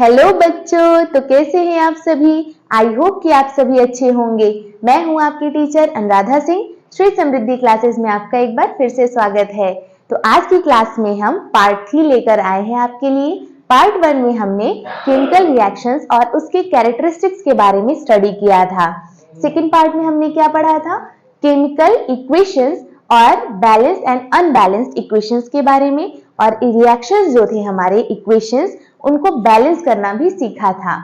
Hello बच्चों, तो कैसे हैं आप सभी। आई होप कि आप सभी अच्छे होंगे। मैं हूं आपकी टीचर अनुराधा सिंह। श्री समृद्धि क्लासेस में आपका एक बार फिर से स्वागत है। तो आज की क्लास में हम पार्ट 3 लेकर आए हैं आपके लिए। पार्ट 1 में हमने केमिकल रिएक्शंस और उसके कैरेक्टरिस्टिक्स के बारे में स्टडी किया था। सेकेंड पार्ट में हमने क्या पढ़ा था, केमिकल इक्वेशंस और बैलेंस एंड अनबैलेंस्ड इक्वेशंस के बारे में, और रिएक्शंस जो थे हमारे इक्वेशंस उनको बैलेंस करना भी सीखा था।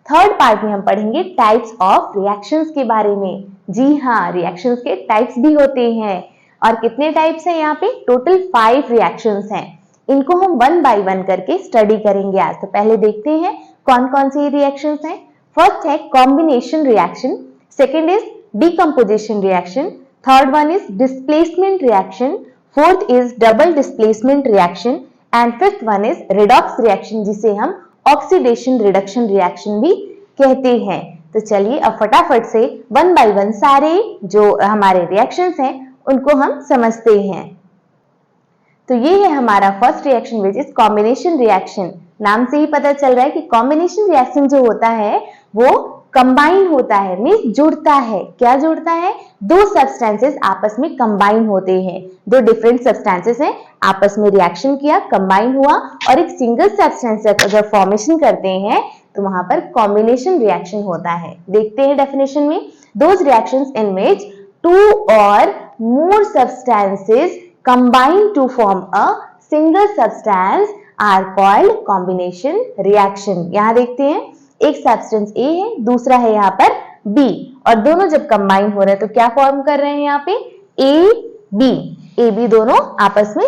थर्ड पार्ट में हम पढ़ेंगे टाइप्स ऑफ रिएक्शंस के बारे में। जी हाँ, रिएक्शंस के टाइप्स भी होते हैं। और कितने टाइप्स हैं यहाँ पे, टोटल 5 रिएक्शंस हैं। इनको हम वन बाय वन करके स्टडी करेंगे आज। तो पहले देखते हैं कौन कौन से रिएक्शंस हैं। फर्स्ट है combination reaction, second is decomposition reaction, third one is displacement reaction, fourth is double displacement reaction and fifth one is redox reaction, जिसे हम ऑक्सीडेशन रिडक्शन रिएक्शन भी कहते हैं। तो चलिए अब फटाफट से वन बाय वन सारे जो हमारे रिएक्शंस हैं उनको हम समझते हैं। तो ये है हमारा first reaction which is combination reaction. नाम से ही पता चल रहा है कि कॉम्बिनेशन रिएक्शन जो होता है वो कंबाइन होता है, मींस जुड़ता है। क्या जुड़ता है, दो सब्सटेंसेस आपस में कंबाइन होते हैं। दो डिफरेंट सब्सटेंसेस हैं, आपस में रिएक्शन किया, कंबाइन हुआ और एक सिंगल सब्सटेंस अगर फॉर्मेशन करते हैं तो वहां पर कॉम्बिनेशन रिएक्शन होता है। देखते हैं डेफिनेशन में, those reactions in which two और more substances combine to form a single substance are called combination reaction। यहां देखते हैं एक सब्सटेंस A है, दूसरा है यहाँ पर B, और दोनों जब कंबाइन हो रहे हैं तो क्या फॉर्म कर रहे हैं यहाँ पे, A B दोनों आपस में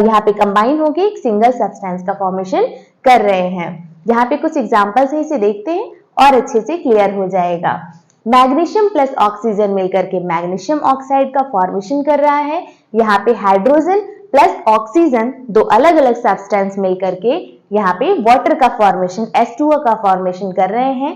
यहाँ पे कंबाइन होके एक सिंगल सब्सटेंस का फॉर्मेशन कर रहे हैं। यहाँ पे कुछ एग्जांपल्स है, इसे देखते हैं और अच्छे से क्लियर हो जाएगा। मैग्नीशियम प्लस ऑक्सीजन मिलकर के मैग्नीशियम ऑक्साइड का फॉर्मेशन कर रहा है। यहाँ पे हाइड्रोजन प्लस ऑक्सीजन दो अलग अलग सब्सटेंस मिलकर के यहाँ पे वाटर का फॉर्मेशन H2O का फॉर्मेशन कर रहे हैं।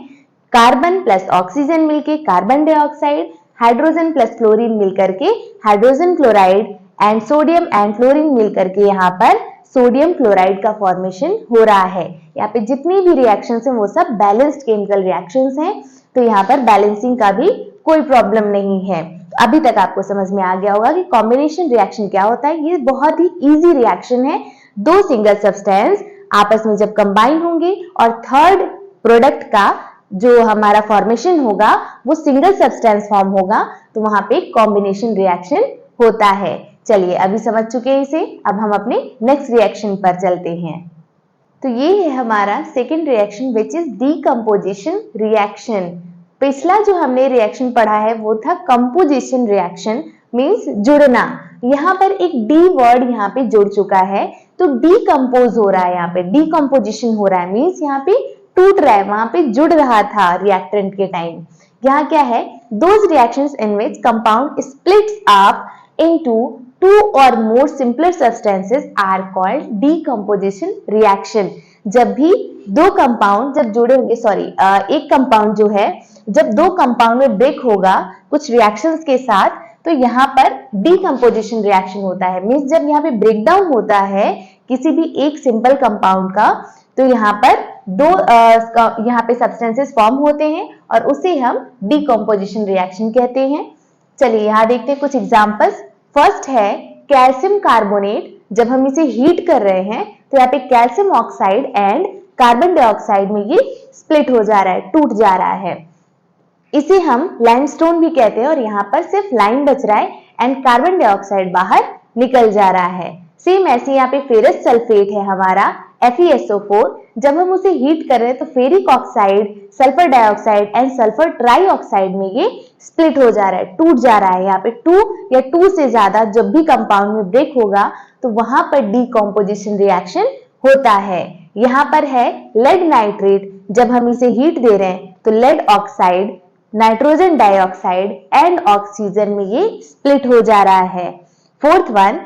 कार्बन प्लस ऑक्सीजन मिलके carbon dioxide, hydrogen plus chlorine मिलकर के hydrogen chloride and sodium and fluorine मिलकर के यहाँ पर सोडियम क्लोराइड का फॉर्मेशन हो रहा है। यहाँ पे जितनी भी रिएक्शंस हैं वो सब बैलेंस्ड केमिकल रिएक्शंस हैं, तो यहाँ पर बैलेंसिंग का भी कोई प्रॉब्लम नहीं है। अभी तक आपको समझ में आ गया होगा कि कॉम्बिनेशन रिएक्शन क्या होता है। ये बहुत ही इजी रिएक्शन है। दो सिंगल सब्सटेंस आपस में जब कंबाइन होंगे और थर्ड प्रोडक्ट का जो हमारा फॉर्मेशन होगा वो सिंगल सब्सटेंस फॉर्म होगा, तो वहां पे कॉम्बिनेशन रिएक्शन होता है। चलिए अभी समझ चुके हैं इसे, अब हम अपने नेक्स्ट रिएक्शन पर चलते हैं। तो ये है हमारा second reaction which is decomposition reaction. पिछला जो हमने रिएक्शन पढ़ा है वो था कंपोजिशन रिएक्शन, मींस जुड़ना। यहाँ पर एक डी वर्ड यहाँ पे जुड़ चुका है, तो डीकम्पोज हो रहा है, यहाँ पे डीकम्पोजिशन हो रहा है, मींस यहाँ पे टूट रहा है, वहां पे जुड़ रहा था रिएक्टेंट के टाइम। यहाँ क्या है, those reactions in which compound splits up into two or more simpler substances are called decomposition reaction। जब भी दो कंपाउंड जब जुड़े होंगे, एक कंपाउंड जो है जब दो कंपाउंड में ब्रेक होगा कुछ रिएक्शंस के साथ, तो यहाँ पर डीकम्पोजिशन रिएक्शन होता है। मींस जब यहाँ पे ब्रेकडाउन होता है किसी भी एक सिंपल कंपाउंड का, तो यहाँ पर दो यहाँ पे सब्सटेंसेस फॉर्म होते हैं और उसे हम डीकम्पोजिशन रिएक्शन कहते हैं। चलिए यहाँ देखते हैं कुछ एग्जांपल्स। फर्स्ट है कैल्शियम कार्बोनेट। जब हम इसे हीट कर रहे हैं तो यहाँ पे calcium oxide and carbon dioxide में ये स्प्लिट हो जा रहा है, टूट जा रहा है। इसे हम लाइमस्टोन भी कहते हैं और यहाँ पर सिर्फ लाइम बच रहा है एंड कार्बन डाइऑक्साइड बाहर निकल जा रहा है। सेम ऐसे यहाँ पे फेरस सल्फेट है हमारा FeSO4। जब हम उसे हीट कर रहे हैं तो ferric oxide, sulphur dioxide and sulphur trioxide में ये स्प्लिट हो जा रहा है, टूट जा रहा है। यहाँ पे 2 या 2 से ज्यादा जब भी कंपाउंड में ब्रेक होगा तो वहां पर डीकम्पोजिशन रिएक्शन होता है। यहाँ पर है लेड नाइट्रेट। जब हम इसे हीट दे रहे हैं तो lead oxide, nitrogen dioxide and oxygen में ये स्प्लिट हो जा रहा है। Fourth one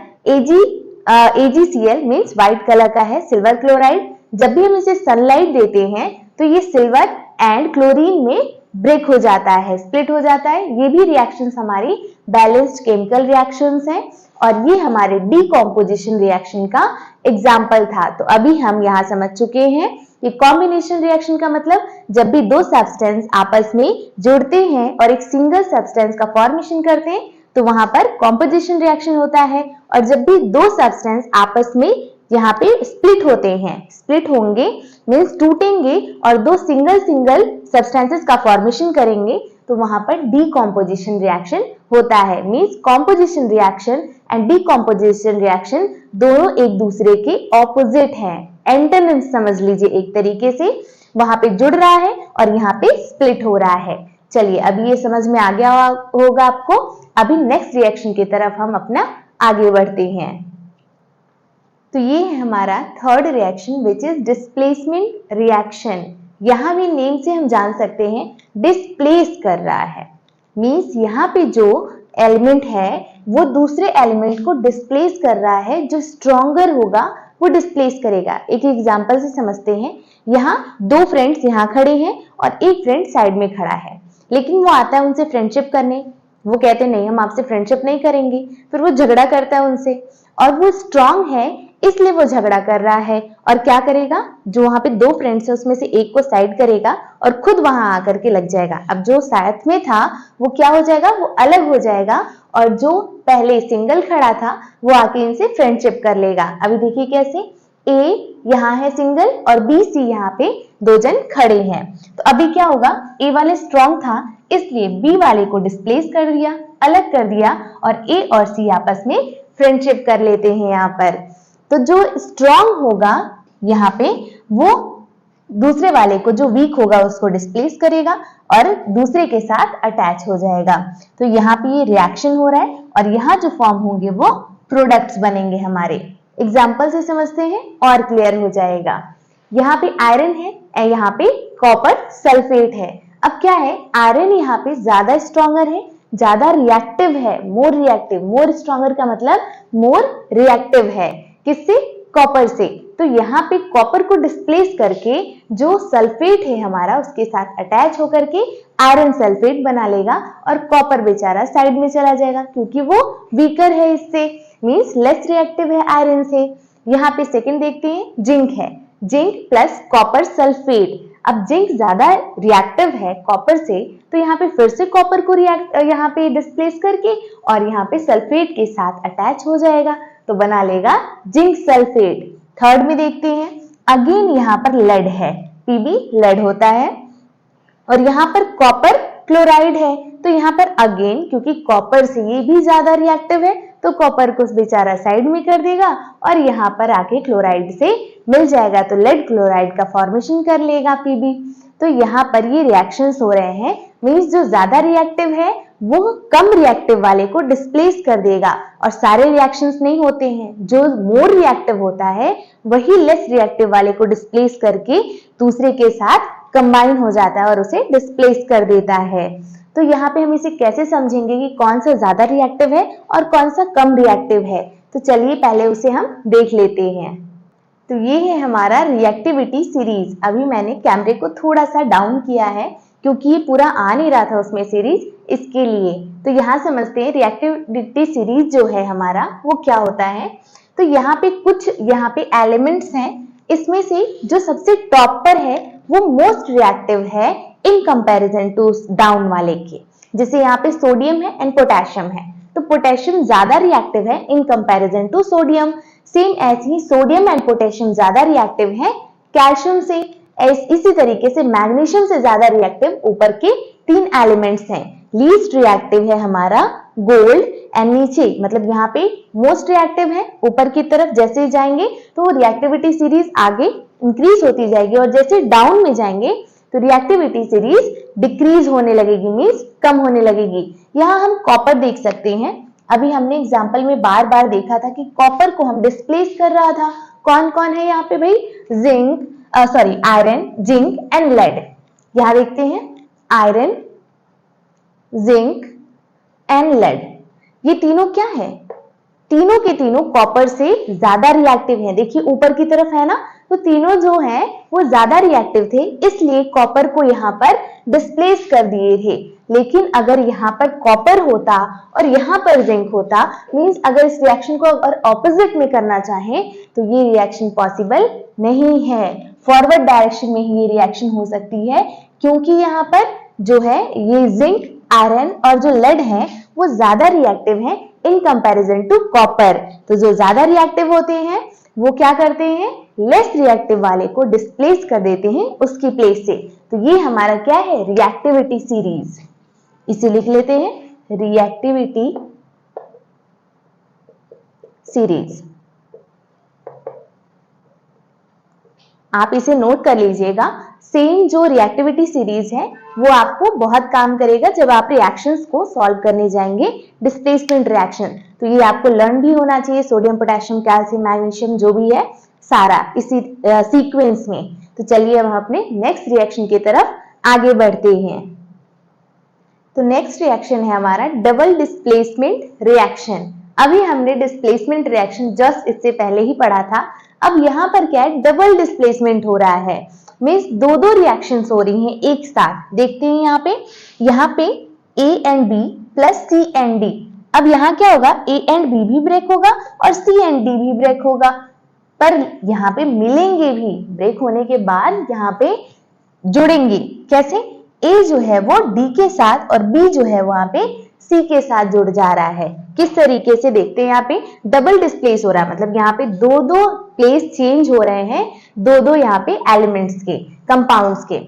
AgCl means white colour का है, सिल्वर क्लोराइड। जब भी हम इसे सनलाइट देते हैं तो ये सिल्वर एंड क्लोरीन में ब्रेक हो जाता है, स्प्लिट हो जाता है। ये भी रिएक्शंस हमारी बैलेंस्ड केमिकल रिएक्शंस हैं और ये हमारे डीकॉम्पोजिशन रिएक्शन का एग्जाम्पल था। तो अभी हम यहाँ समझ चुके हैं कि कॉम्बिनेशन रिएक्शन का मतलब जब भी दो सब्सटेंस आपस में जुड़ते हैं और एक सिंगल सब्सटेंस का फॉर्मेशन करते हैं तो वहां पर कॉम्पोजिशन रिएक्शन होता है। और जब भी दो सब्सटेंस आपस में यहाँ पे स्प्लिट होते हैं, स्प्लिट होंगे मीन्स टूटेंगे और दो सिंगल सब्सटेंसेस का फॉर्मेशन करेंगे तो वहां पर डीकॉम्पोजिशन रिएक्शन होता है। Means composition reaction and decomposition reaction दोनों एक दूसरे के ऑपोजिट हैं, एंटोनिम्स समझ लीजिए एक तरीके से। वहां पे जुड़ रहा है और यहाँ पे स्प्लिट हो रहा है। चलिए अभी ये समझ में आ गया होगा आपको। अभी नेक्स्ट रिएक्शन की तरफ हम अपना आगे बढ़ते हैं। तो ये है हमारा third reaction which is displacement reaction. यहां भी नेम से हम जान सकते हैं डिस्प्लेस कर रहा है। मीन्स यहाँ पे जो एलिमेंट है वो दूसरे एलिमेंट को डिस्प्लेस कर रहा है, जो स्ट्रॉन्गर होगा वो डिस्प्लेस करेगा। एक एग्जांपल से समझते हैं। यहाँ दो फ्रेंड्स यहाँ खड़े हैं और एक फ्रेंड साइड में खड़ा है, लेकिन वो आता है उनसे फ्रेंडशिप करने। वो कहते नहीं हम आपसे फ्रेंडशिप नहीं करेंगे, फिर वो झगड़ा करता है उनसे और वो स्ट्रांग है इसलिए वो झगड़ा कर रहा है। और क्या करेगा, जो वहां पे दो फ्रेंड्स है उसमें से एक को साइड करेगा और खुद वहां आकर के लग जाएगा। अब जो साथ में था वो क्या हो जाएगा, वो अलग हो जाएगा और जो पहले सिंगल खड़ा था वो आके इनसे फ्रेंडशिप कर लेगा। अभी देखिए कैसे, ए यहाँ है सिंगल और बी सी यहाँ पे दो जन खड़े हैं। तो अभी क्या होगा, ए वाले स्ट्रॉन्ग था इसलिए बी वाले को डिस्प्लेस कर दिया, अलग कर दिया और ए और सी आपस में फ्रेंडशिप कर लेते हैं यहाँ पर। तो जो स्ट्रॉन्ग होगा यहाँ पे वो दूसरे वाले को, जो वीक होगा उसको डिस्प्लेस करेगा और दूसरे के साथ अटैच हो जाएगा। तो यहाँ पे ये रिएक्शन हो रहा है और यहाँ जो फॉर्म होंगे वो प्रोडक्ट्स बनेंगे हमारे। एग्जाम्पल से समझते हैं और क्लियर हो जाएगा। यहाँ पे आयरन है, यहाँ पे कॉपर सल्फेट है। अब क्या है, आयरन यहाँ पे ज्यादा स्ट्रॉन्गर है, ज्यादा रिएक्टिव है, मोर रिएक्टिव। मोर स्ट्रॉन्गर का मतलब मोर रिएक्टिव है, किससे, कॉपर से। तो यहाँ पे कॉपर को डिस्प्लेस करके जो सल्फेट है हमारा उसके साथ अटैच होकर के आयरन सल्फेट बना लेगा और कॉपर बेचारा साइड में चला जाएगा क्योंकि वो वीकर है इससे, मींस लेस रिएक्टिव है आयरन से। यहाँ पे सेकंड देखते हैं, जिंक है, जिंक प्लस कॉपर सल्फेट। अब जिंक ज्यादा रिएक्टिव है कॉपर से तो यहाँ पे फिर से कॉपर को यहाँ पे डिस्प्लेस करके और यहाँ पे सल्फेट के साथ अटैच हो जाएगा तो बना लेगा जिंक सल्फेट। थर्ड में देखते हैं, अगेन यहाँ पर लेड है, पीबी लेड होता है और यहाँ पर कॉपर क्लोराइड है। तो यहाँ पर अगेन क्योंकि कॉपर से ये भी ज्यादा रिएक्टिव है तो कॉपर को बेचारा साइड में कर देगा और यहाँ पर आके क्लोराइड से मिल जाएगा तो लेड क्लोराइड का फॉर्मेशन कर लेगा पीबी। तो यहाँ पर ये रिएक्शंस हो रहे हैं, मींस जो ज्यादा रिएक्टिव है वो कम रिएक्टिव वाले को डिस्प्लेस कर देगा और सारे रिएक्शंस नहीं होते हैं, जो मोर रिएक्टिव होता है वही लेस रिएक्टिव वाले को डिस्प्लेस करके दूसरे के साथ कंबाइन हो जाता है और उसे डिस्प्लेस कर देता है। तो यहाँ पे हम इसे कैसे समझेंगे कि कौन सा ज्यादा रिएक्टिव है और कौन सा कम रिएक्टिव है, तो चलिए पहले उसे हम देख लेते हैं। तो ये है हमारा रिएक्टिविटी सीरीज। अभी मैंने कैमरे को थोड़ा सा डाउन किया है क्योंकि ये पूरा आ नहीं रहा था उसमें सीरीज, इसके लिए। तो यहाँ समझते हैं रिएक्टिविटी सीरीज जो है हमारा वो क्या होता है। तो यहाँ पे कुछ यहाँ पे एलिमेंट्स हैं, इसमें से जो सबसे टॉप पर है वो मोस्ट रिएक्टिव है इन कंपैरिजन टू डाउन वाले के। जैसे यहाँ पे सोडियम है एंड पोटेशियम है, तो पोटेशियम ज्यादा रिएक्टिव है in comparison to sodium. Same ऐसे ही सोडियम एंड पोटेशियम ज्यादा रिएक्टिव है कैल्शियम से। इसी तरीके से मैग्नीशियम से ज्यादा रिएक्टिव ऊपर के तीन एलिमेंट्स हैं। लीस्ट रिएक्टिव है हमारा गोल्ड एंड नीचे मतलब यहाँ पे मोस्ट रिएक्टिव है। ऊपर की तरफ जैसे जाएंगे तो रिएक्टिविटी सीरीज आगे इंक्रीज होती जाएगी और जैसे डाउन में जाएंगे तो रिएक्टिविटी सीरीज डिक्रीज होने लगेगी, मींस कम होने लगेगी। यहाँ हम कॉपर देख सकते हैं। अभी हमने एग्जाम्पल में बार बार देखा था कि कॉपर को हम डिस्प्लेस कर रहा था। कौन कौन है यहाँ पे भाई, आयरन, जिंक एंड लेड। यहाँ देखते हैं आयरन, जिंक एंड लेड, ये तीनों क्या है, तीनों के तीनों कॉपर से ज्यादा रिएक्टिव हैं। देखिए ऊपर की तरफ है ना, तो तीनों जो हैं वो ज्यादा रिएक्टिव थे, इसलिए कॉपर को यहाँ पर डिस्प्लेस कर दिए थे। लेकिन अगर यहाँ पर कॉपर होता और यहाँ पर जिंक होता, मींस अगर इस रिएक्शन को अगर ऑपोजिट में करना चाहें तो ये रिएक्शन पॉसिबल नहीं है। फॉरवर्ड डायरेक्शन में ही ये रिएक्शन हो सकती है, क्योंकि यहाँ पर जो है ये जिंक, आयरन और जो लेड है वो ज्यादा रिएक्टिव है इन कंपैरिजन टू कॉपर। तो जो ज्यादा रिएक्टिव होते हैं वो क्या करते हैं, लेस रिएक्टिव वाले को डिस्प्लेस कर देते हैं उसकी प्लेस से। तो ये हमारा क्या है, रिएक्टिविटी सीरीज। इसे लिख लेते हैं, रिएक्टिविटी सीरीज। आप इसे नोट कर लीजिएगा। सेम जो रिएक्टिविटी सीरीज है वो आपको बहुत काम करेगा जब आप रिएक्शंस को सॉल्व करने जाएंगे, डिस्प्लेसमेंट रिएक्शन। तो ये आपको लर्न भी होना चाहिए, सोडियम, पोटेशियम, कैल्शियम, मैग्नीशियम जो भी है सारा इसी सीक्वेंस में। तो चलिए अब हम अपने नेक्स्ट रिएक्शन की तरफ आगे बढ़ते हैं। तो नेक्स्ट रिएक्शन है हमारा डबल डिस्प्लेसमेंट रिएक्शन। अभी हमने डिस्प्लेसमेंट रिएक्शन जस्ट इससे पहले ही पढ़ा था। अब यहाँ पर क्या है, डबल डिस्प्लेसमेंट हो रहा है, मीन्स दो रिएक्शंस हो रही हैं एक साथ। देखते हैं यहाँ पे A and B plus C and D। अब यहाँ क्या होगा, A एंड B भी ब्रेक होगा और C एंड D भी ब्रेक होगा, पर यहाँ पे मिलेंगे भी, ब्रेक होने के बाद यहाँ पे जुड़ेंगे। कैसे, A जो है वो D के साथ और B जो है वहां पे C के साथ जुड़ जा रहा है। किस तरीके से, देखते हैं यहाँ पे डबल डिस्प्लेस हो रहा है, मतलब यहाँ पे दो प्लेस चेंज हो रहे हैं, दो यहाँ पे एलिमेंट्स के, कंपाउंड्स के,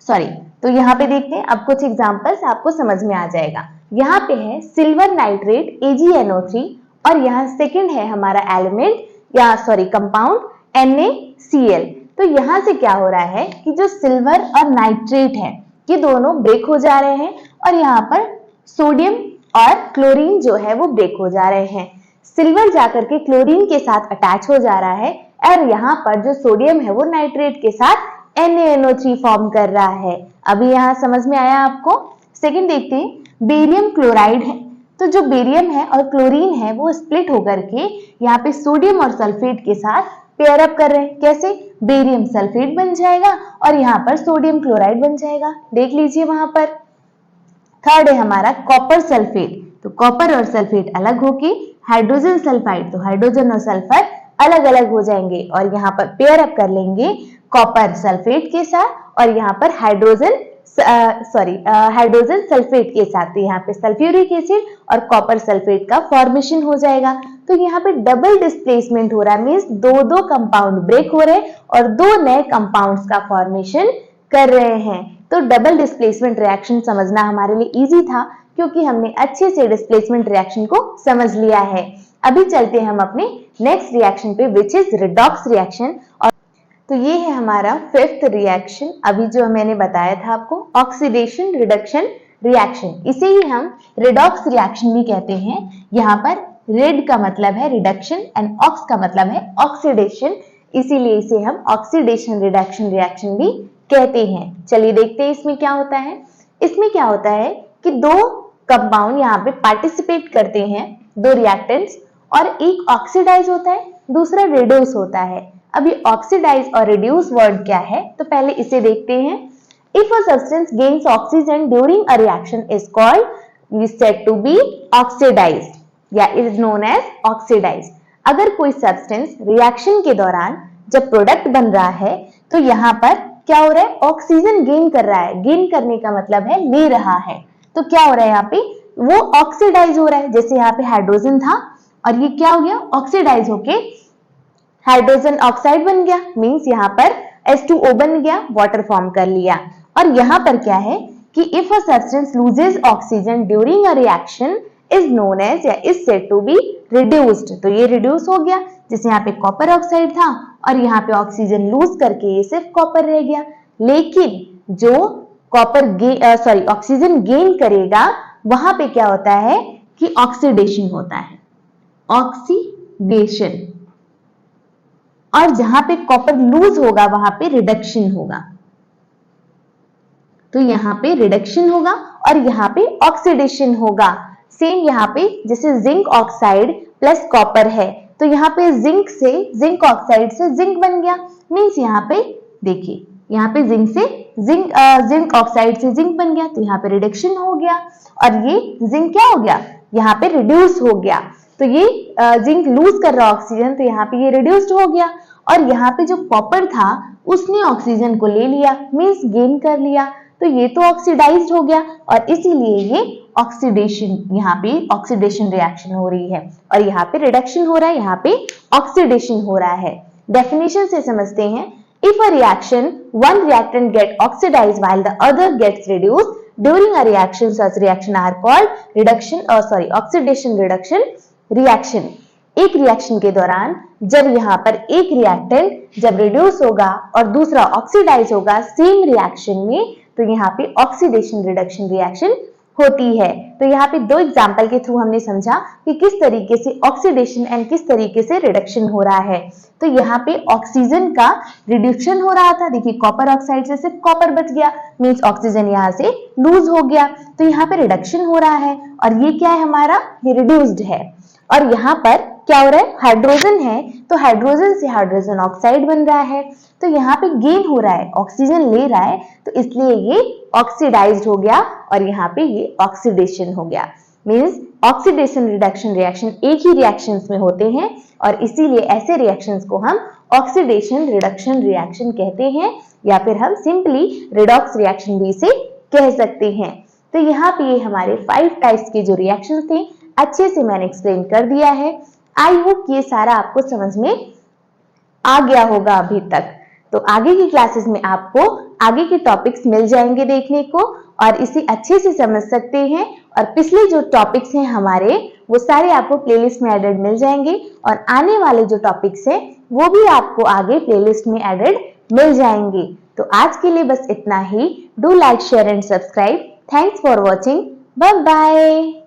सॉरी। तो यहाँ पे देखते हैं, अब कुछ एग्जांपल्स आपको समझ में आ जाएगा। यहाँ पे है सिल्वर नाइट्रेट AgNO3 और यहाँ सेकंड है हमारा एलिमेंट या सॉरी कंपाउंड NaCl। तो यहाँ से क्या हो रहा है कि जो सिल्वर और नाइट्रेट है ये दोनों ब्रेक हो जा रहे हैं और यहाँ पर सोडियम और क्लोरीन जो है वो ब्रेक हो जा रहे हैं। सिल्वर जाकर के क्लोरीन के साथ अटैच हो जा रहा है और यहाँ पर जो सोडियम है वो नाइट्रेट के साथ NaNO3 फॉर्म कर रहा है। अभी यहाँ समझ में आया आपको। सेकंड देखते हैं, बेरियम क्लोराइड है। तो जो बेरियम है और क्लोरीन है वो स्प्लिट होकर के यहाँ पे सोडियम और सल्फेट के साथ पेयर अप कर रहे हैं। कैसे, बेरियम सल्फेट बन जाएगा और यहाँ पर सोडियम क्लोराइड बन जाएगा, देख लीजिए वहां पर। थर्ड है हमारा कॉपर सल्फेट। तो कॉपर और सल्फेट अलग होके हाइड्रोजन सल्फाइड, तो हाइड्रोजन और सल्फर अलग अलग हो जाएंगे और यहाँ पर पेयर अप कर लेंगे कॉपर सल्फेट के साथ और यहाँ पर हाइड्रोजन सल्फेट के साथ। यहाँ पे सल्फ्यूरिक एसिड और कॉपर सल्फेट का फॉर्मेशन हो जाएगा। तो यहाँ पे डबल डिस्प्लेसमेंट हो रहा है, मीन्स दो कंपाउंड ब्रेक हो रहे हैं और दो नए कंपाउंड्स का फॉर्मेशन कर रहे हैं। तो डबल डिस्प्लेसमेंट रिएक्शन समझना हमारे लिए इजी था, क्योंकि हमने अच्छे से डिस्प्लेसमेंट रिएक्शन को समझ लिया है। अभी चलते हैं हम अपने नेक्स्ट रिएक्शन पे, विच इज रिडॉक्स रिएक्शन। और तो ये है हमारा फिफ्थ रिएक्शन, अभी जो मैंने बताया था आपको, ऑक्सीडेशन रिडक्शन रिएक्शन। इसे ही हम रिडॉक्स रिएक्शन भी कहते हैं। यहाँ पर रेड का मतलब है रिडक्शन एंड ऑक्स का मतलब है ऑक्सीडेशन, इसीलिए इसे हम ऑक्सीडेशन रिडक्शन रिएक्शन भी कहते हैं। चलिए देखते हैं इसमें क्या होता है। इसमें क्या होता है कि दो कंपाउंड यहाँ पे पार्टिसिपेट करते हैं, दो रिएक्टेंट्स, और एक ऑक्सीडाइज होता है, दूसरा रिड्यूस होता है। अब ये ऑक्सीडाइज और रिड्यूस वर्ड क्या है, तो पहले इसे देखते हैं। If a substance gains oxygen during a reaction is called is said to be oxidised या इज नोन एज ऑक्सीडाइज्ड। अगर कोई सब्सटेंस रिएक्शन के दौरान जब प्रोडक्ट बन रहा है तो यहाँ पर क्या हो रहा है, ऑक्सीजन गेन कर रहा है। गेन करने का मतलब है ले रहा है। तो क्या हो रहा है यहाँ पे, वो ऑक्सीडाइज हो रहा है। जैसे यहाँ पे हाइड्रोजन था और ये क्या हो गया, ऑक्सीडाइज होके हाइड्रोजन ऑक्साइड बन गया, मींस यहाँ पर H2O बन गया, वाटर फॉर्म कर लिया। और यहाँ पर क्या है कि if a substance loses oxygen during a reaction is known as या is said to be reduced. तो ये रिड्यूस हो गया, जैसे यहाँ पे कॉपर ऑक्साइड था और यहाँ पे ऑक्सीजन लूज करके ये सिर्फ कॉपर रह गया। लेकिन जो ऑक्सीजन गेन करेगा वहां पे क्या होता है कि ऑक्सीडेशन होता है, ऑक्सीडेशन। और जहां पे कॉपर लूज होगा वहां पे रिडक्शन होगा। तो यहाँ पे रिडक्शन होगा और यहाँ पे ऑक्सीडेशन होगा। सेम यहाँ पे जैसे जिंक ऑक्साइड प्लस कॉपर है, तो यहाँ पे जिंक ऑक्साइड से जिंक बन गया। मीन्स यहाँ पे देखिए, यहाँ पे जिंक ऑक्साइड से जिंक बन गया, तो यहाँ पे रिडक्शन हो गया। और ये जिंक क्या हो गया, यहाँ पे रिड्यूस हो गया। तो ये जिंक लूज कर रहा ऑक्सीजन, तो यहाँ पे ये रिड्यूस्ड हो गया। और यहाँ पे जो कॉपर था उसने ऑक्सीजन को ले लिया, मीन्स गेन कर लिया, तो ये तो ऑक्सीडाइज्ड हो गया और इसीलिए ये ऑक्सीडेशन, यहाँ पे ऑक्सीडेशन रिएक्शन हो रही है। और यहाँ पे रिडक्शन हो रहा है, यहाँ पे ऑक्सीडेशन हो रहा है। डेफिनेशन से समझते हैं। If a reaction, one reactant get oxidized while the other gets reduced during a reaction, such reaction are called oxidation reduction reaction. एक रिएक्शन के दौरान जब यहाँ पर एक रिएक्टेंट जब रिड्यूस होगा और दूसरा ऑक्सीडाइज होगा सेम रिएक्शन में, तो यहाँ पे ऑक्सीडेशन रिडक्शन रिएक्शन होती है। तो यहाँ पे दो एग्जाम्पल के थ्रू हमने समझा कि किस तरीके से ऑक्सीडेशन एंड किस तरीके से रिडक्शन हो रहा है। तो यहाँ पे ऑक्सीजन का रिडक्शन हो रहा था, देखिए कॉपर ऑक्साइड से सिर्फ कॉपर बच गया, मीन्स ऑक्सीजन यहाँ से लूज हो गया। तो यहाँ पे रिडक्शन हो रहा है और ये क्या है हमारा, ये रिड्यूस्ड है। और यहाँ पर क्या हो रहा है, हाइड्रोजन है, तो हाइड्रोजन से हाइड्रोजन ऑक्साइड बन रहा है, तो यहाँ पे गेन हो रहा है, ऑक्सीजन ले रहा है, तो इसलिए ये ऑक्सीडाइज्ड हो गया और यहाँ पे ये ऑक्सीडेशन हो गया। मीन्स ऑक्सीडेशन रिडक्शन रिएक्शन एक ही रिएक्शंस में होते हैं और इसीलिए ऐसे रिएक्शंस को हम ऑक्सीडेशन रिडक्शन रिएक्शन कहते हैं, या फिर हम सिंपली रिडॉक्स रिएक्शन भी इसे कह सकते हैं। तो यहाँ पे ये हमारे 5 टाइप्स के जो रिएक्शंस थे अच्छे से मैंने एक्सप्लेन कर दिया है। आई होप ये सारा आपको समझ में आ गया होगा अभी तक। तो आगे की क्लासेस में आपको आगे के टॉपिक्स मिल जाएंगे देखने को और इसे अच्छे से समझ सकते हैं। और पिछले जो टॉपिक्स हैं हमारे वो सारे आपको प्लेलिस्ट में एडेड मिल जाएंगे और आने वाले जो टॉपिक्स हैं वो भी आपको आगे प्लेलिस्ट में एडेड मिल जाएंगे। तो आज के लिए बस इतना ही। Do like, share and subscribe. Thanks for watching. Bye bye.